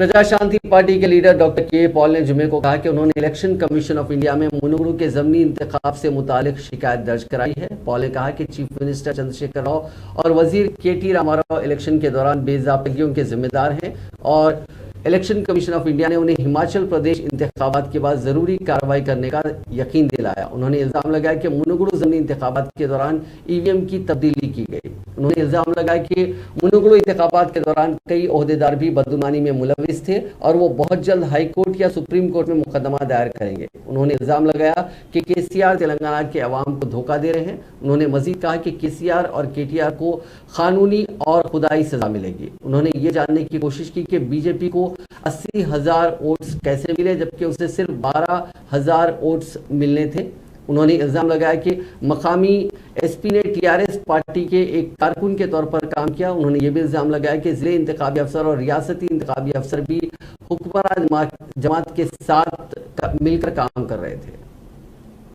प्रजा शांति पार्टी के leader doctor के पॉल ने जुमे को कहा कि उन्होंने इलेक्शन कमीशन ऑफ इंडिया में मुनुगुरु के ज़मीनी इंतखाब से मुतालिक शिकायत दर्ज कराई है। पॉल ने कहा कि चीफ मिनिस्टर चंद्रशेखर राव और वजीर के.टी. रामाराव इलेक्शन के दौरान बेज़ाबतगियों के जिम्मेदार हैं और इलेक्शन कमीशन ऑफ इंडिया ने उन्हें हिमाचल प्रदेश इंतखाबात के बाद ज़रूरी कार्रवाई करने का यकीन दिलाया। उन्होंने इल्ज़ाम लगाया कि मुनुगुरु ज़मीनी इंतखाबात के दौरान ईवीएम की तब्दीली की गई। उन्होंने इल्ज़ाम लगाया कि मुनुगुरु इंतखाबात के दौरान कई ओहदेदार भी बदगुमानी में मुलविस थे और वो बहुत जल्द हाई कोर्ट या सुप्रीम कोर्ट में मुकदमा दायर करेंगे। उन्होंने इल्ज़ाम लगाया कि केसीआर तेलंगाना के अवाम को धोखा दे रहे हैं। उन्होंने मजीद कहा कि केसीआर और केटीआर को कानूनी और खुदाई सजा मिलेगी। उन्होंने ये जानने की कोशिश की कि बीजेपी को 80,000 वोट्स कैसे मिले जबकि उसे सिर्फ 12,000 वोट्स मिलने थे। उन्होंने इल्ज़ाम लगाया कि मकामी एसपी ने टीआरएस पार्टी के एक कारकुन के तौर पर काम किया। उन्होंने ये भी इल्ज़ाम लगाया कि ज़िले इंतखाबी अफसर और रियासती इंतखाबी अफसर भी हुक्मरान जमात के साथ मिलकर काम कर रहे थे।